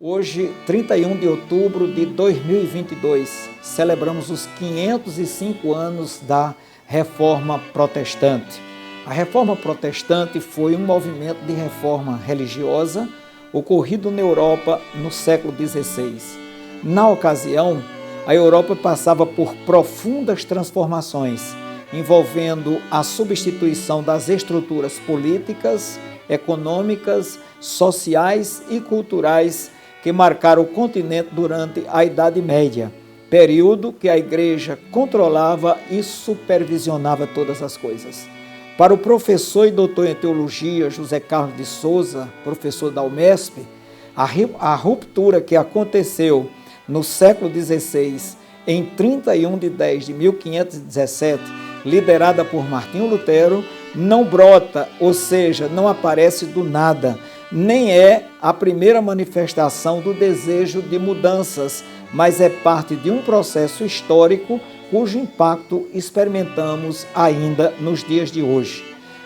Hoje, 31 de outubro de 2022, celebramos os 505 anos da Reforma Protestante. A Reforma Protestante foi um movimento de reforma religiosa ocorrido na Europa no século XVI. Na ocasião, a Europa passava por profundas transformações, envolvendo a substituição das estruturas políticas, econômicas, sociais e culturais que marcaram o continente durante a Idade Média, período que a Igreja controlava e supervisionava todas as coisas. Para o professor e doutor em teologia José Carlos de Souza, professor da UMESP, a ruptura que aconteceu no século XVI, em 31 de 10 de 1517, liderada por Martinho Lutero, não brota, ou seja, não aparece do nada, nem é a primeira manifestação do desejo de mudanças, mas é parte de um processo histórico cujo impacto experimentamos ainda nos dias de hoje.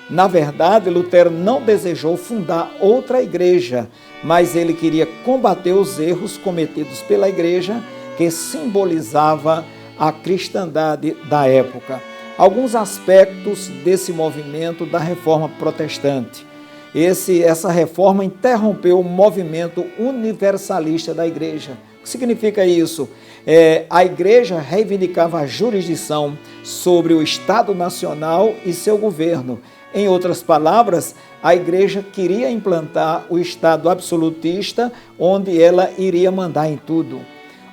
Na verdade, Lutero não desejou fundar outra igreja, mas ele queria combater os erros cometidos pela igreja que simbolizava a cristandade da época. Alguns aspectos desse movimento da Reforma Protestante. Essa reforma interrompeu o movimento universalista da igreja. O que significa isso? A igreja reivindicava a jurisdição sobre o Estado Nacional e seu governo. Em outras palavras, a igreja queria implantar o Estado absolutista, onde ela iria mandar em tudo.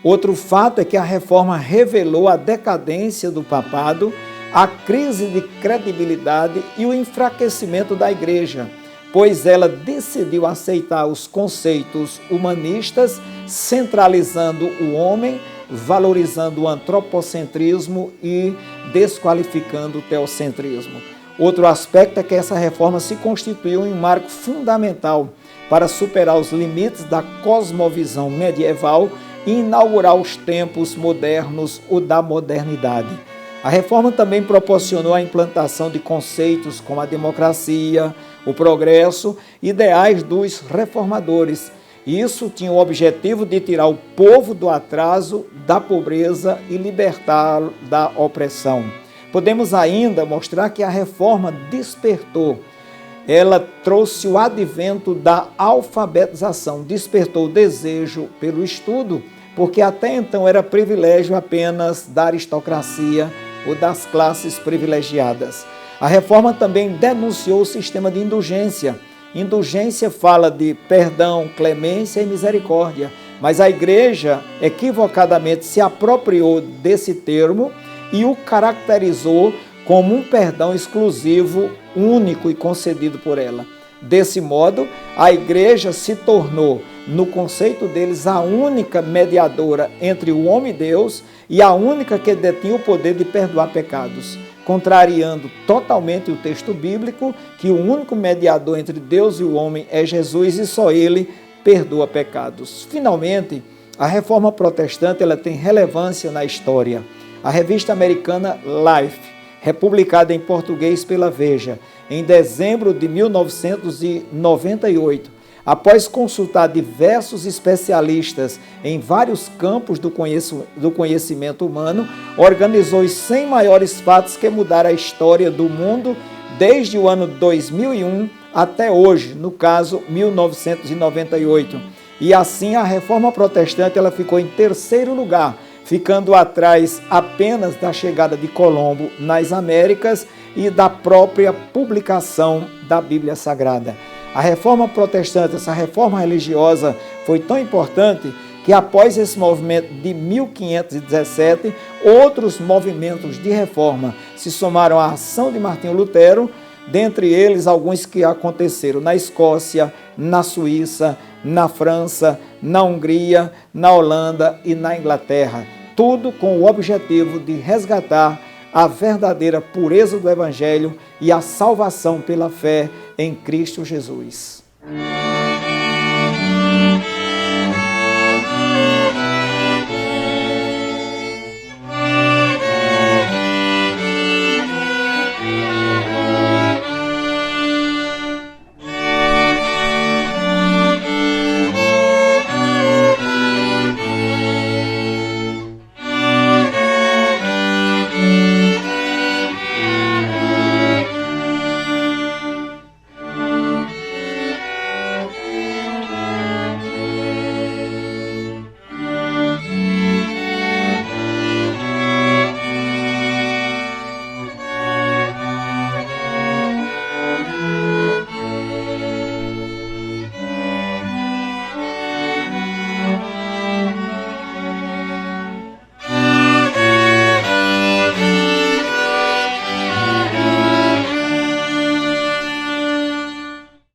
Outro fato é que a reforma revelou a decadência do papado, a crise de credibilidade e o enfraquecimento da igreja, pois ela decidiu aceitar os conceitos humanistas, centralizando o homem, valorizando o antropocentrismo e desqualificando o teocentrismo. Outro aspecto é que essa reforma se constituiu em um marco fundamental para superar os limites da cosmovisão medieval e inaugurar os tempos modernos ou da modernidade. A reforma também proporcionou a implantação de conceitos como a democracia, o progresso, ideais dos reformadores. Isso tinha o objetivo de tirar o povo do atraso, da pobreza e libertá-lo da opressão. Podemos ainda mostrar que a reforma despertou. Ela trouxe o advento da alfabetização, despertou o desejo pelo estudo, porque até então era privilégio apenas da aristocracia ou das classes privilegiadas. A reforma também denunciou o sistema de indulgência. Indulgência fala de perdão, clemência e misericórdia, mas a igreja equivocadamente se apropriou desse termo e o caracterizou como um perdão exclusivo, único e concedido por ela. Desse modo, a igreja se tornou, no conceito deles, a única mediadora entre o homem e Deus e a única que detinha o poder de perdoar pecados, contrariando totalmente o texto bíblico, que o único mediador entre Deus e o homem é Jesus e só ele perdoa pecados. Finalmente, a Reforma Protestante ela tem relevância na história. A revista americana Life, republicada em português pela Veja, em dezembro de 1998, após consultar diversos especialistas em vários campos do conhecimento humano, organizou os 100 maiores fatos que mudaram a história do mundo desde o ano 2001 até hoje, no caso 1998. E assim a Reforma Protestante ela ficou em terceiro lugar, ficando atrás apenas da chegada de Colombo nas Américas e da própria publicação da Bíblia Sagrada. A Reforma Protestante, essa reforma religiosa, foi tão importante que após esse movimento de 1517, outros movimentos de reforma se somaram à ação de Martinho Lutero, dentre eles alguns que aconteceram na Escócia, na Suíça, na França, na Hungria, na Holanda e na Inglaterra. Tudo com o objetivo de resgatar a verdadeira pureza do Evangelho e a salvação pela fé em Cristo Jesus.